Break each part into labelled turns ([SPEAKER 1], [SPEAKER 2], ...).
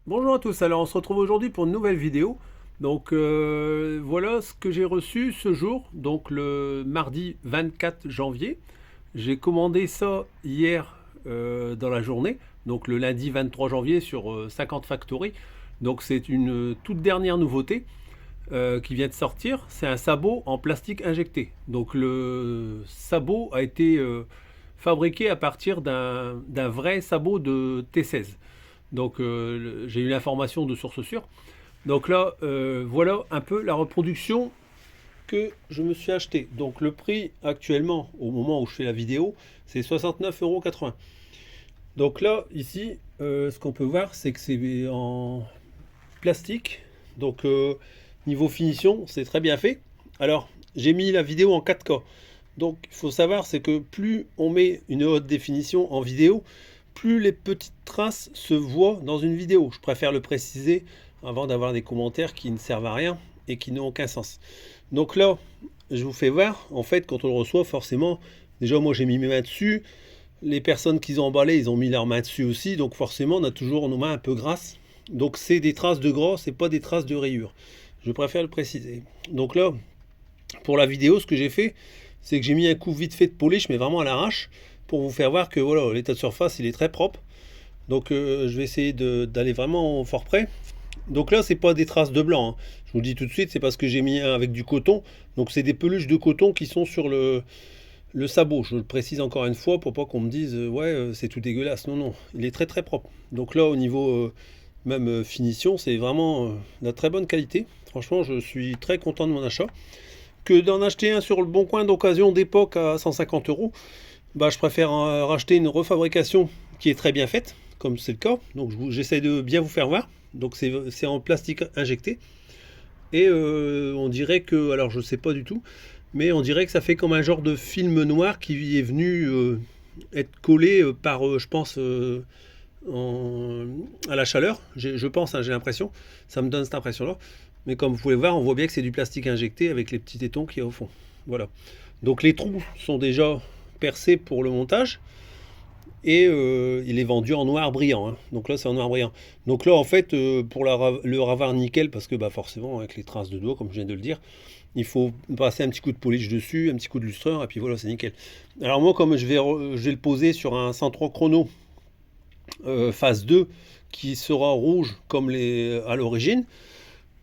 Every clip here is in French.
[SPEAKER 1] Bonjour à tous, alors on se retrouve aujourd'hui pour une nouvelle vidéo. Donc voilà ce que j'ai reçu ce jour, donc le mardi 24 janvier. J'ai commandé ça hier dans la journée, donc le lundi 23 janvier sur 50 Factory. Donc c'est une toute dernière nouveauté qui vient de sortir. C'est un sabot en plastique injecté. Donc le sabot a été fabriqué à partir d'un vrai sabot de T16. Donc j'ai eu l'information de source sûre. Donc là, voilà un peu la reproduction que je me suis acheté. Donc le prix actuellement, au moment où je fais la vidéo, c'est 69,80 €. Donc là, ici, ce qu'on peut voir, c'est que c'est en plastique. Donc niveau finition, c'est très bien fait. Alors, j'ai mis la vidéo en 4K. Donc il faut savoir, c'est que plus on met une haute définition en vidéo, plus les petites traces se voient dans une vidéo. Je préfère le préciser avant d'avoir des commentaires qui ne servent à rien et qui n'ont aucun sens. Donc là, je vous fais voir, en fait, quand on le reçoit, forcément, déjà moi j'ai mis mes mains dessus, les personnes qui ont emballé, ils ont mis leurs mains dessus aussi, donc forcément on a toujours nos mains un peu grasses. Donc c'est des traces de gras, c'est pas des traces de rayures. Je préfère le préciser. Donc là, pour la vidéo, ce que j'ai fait, c'est que j'ai mis un coup vite fait de polish, mais vraiment à l'arrache, pour vous faire voir que voilà, l'état de surface, il est très propre. Donc je vais essayer d'aller vraiment fort près. Donc là, c'est pas des traces de blanc, hein. Je vous le dis tout de suite, c'est parce que j'ai mis un avec du coton. Donc c'est des peluches de coton qui sont sur le sabot. Je le précise encore une fois pour pas qu'on me dise ouais, c'est tout dégueulasse. Non, non, il est très très propre. Donc là, au niveau même finition, c'est vraiment de la très bonne qualité. Franchement, je suis très content de mon achat. Que d'en acheter un sur le bon coin d'occasion d'époque à 150 €, bah, je préfère racheter une refabrication qui est très bien faite, comme c'est le cas. Donc j'essaie de bien vous faire voir. Donc c'est en plastique injecté. Et on dirait que, alors je sais pas du tout, mais on dirait que ça fait comme un genre de film noir qui est venu être collé par, je pense, à la chaleur. Je pense, hein, j'ai l'impression. Ça me donne cette impression-là. Mais comme vous pouvez voir, on voit bien que c'est du plastique injecté avec les petits tétons qu'il y a au fond. Voilà. Donc les trous sont déjà percés pour le montage. Et il est vendu en noir brillant, hein. Donc là, c'est en noir brillant. Donc là, en fait, pour le ravar nickel, parce que bah, forcément, avec les traces de doigts, comme je viens de le dire, il faut passer un petit coup de polish dessus, un petit coup de lustreur, et puis voilà, c'est nickel. Alors moi, comme je vais le poser sur un 103 chrono phase 2, qui sera rouge comme à l'origine,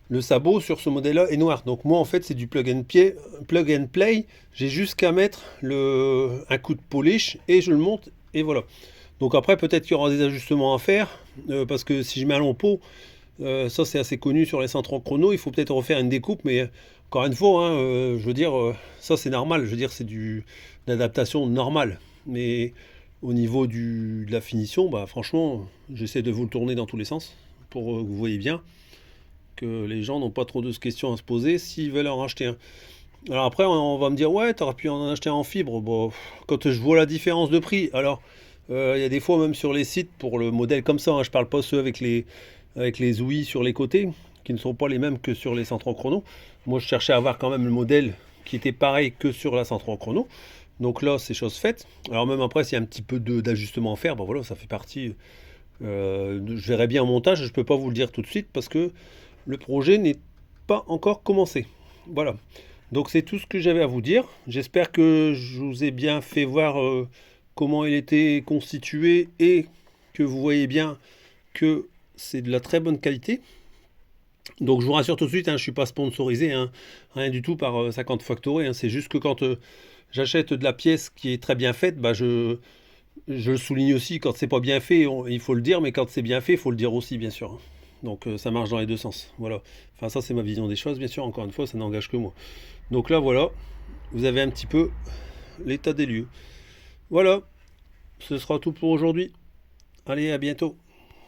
[SPEAKER 1] le sabot sur ce modèle-là est noir. Donc moi, en fait, c'est du plug and play. J'ai juste qu'à mettre un coup de polish et je le monte et voilà. Donc après, peut-être qu'il y aura des ajustements à faire parce que si je mets un long pot, ça c'est assez connu sur les 130 chrono, il faut peut-être refaire une découpe, mais encore une fois, hein, je veux dire, ça c'est normal. Je veux dire, c'est d'adaptation normale. Mais au niveau de la finition, bah franchement, j'essaie de vous le tourner dans tous les sens pour que vous voyez bien que les gens n'ont pas trop de questions à se poser s'ils veulent en racheter un. Alors après, on va me dire, ouais, t'aurais pu en acheter un en fibre. Bon, quand je vois la différence de prix, alors il y a des fois même sur les sites pour le modèle comme ça, hein, je parle pas ceux avec les ouïes sur les côtés, qui ne sont pas les mêmes que sur les 130 chrono. Moi, je cherchais à avoir quand même le modèle qui était pareil que sur la 130 chrono. Donc là, c'est chose faite. Alors même après, s'il y a un petit peu d'ajustement à faire, ben voilà, ça fait partie. Je verrai bien en montage, je peux pas vous le dire tout de suite parce que le projet n'est pas encore commencé. Voilà. Donc c'est tout ce que j'avais à vous dire. J'espère que je vous ai bien fait voir comment il était constitué et que vous voyez bien que c'est de la très bonne qualité. Donc je vous rassure tout de suite, hein, je ne suis pas sponsorisé, hein, rien du tout par 50 Factory, hein. C'est juste que quand j'achète de la pièce qui est très bien faite, bah, je le souligne aussi, quand c'est pas bien fait, il faut le dire, mais quand c'est bien fait, il faut le dire aussi, bien sûr, hein. Donc ça marche dans les deux sens. Voilà. Enfin, ça, c'est ma vision des choses, bien sûr. Encore une fois, ça n'engage que moi. Donc là, voilà. Vous avez un petit peu l'état des lieux. Voilà. Ce sera tout pour aujourd'hui. Allez, à bientôt.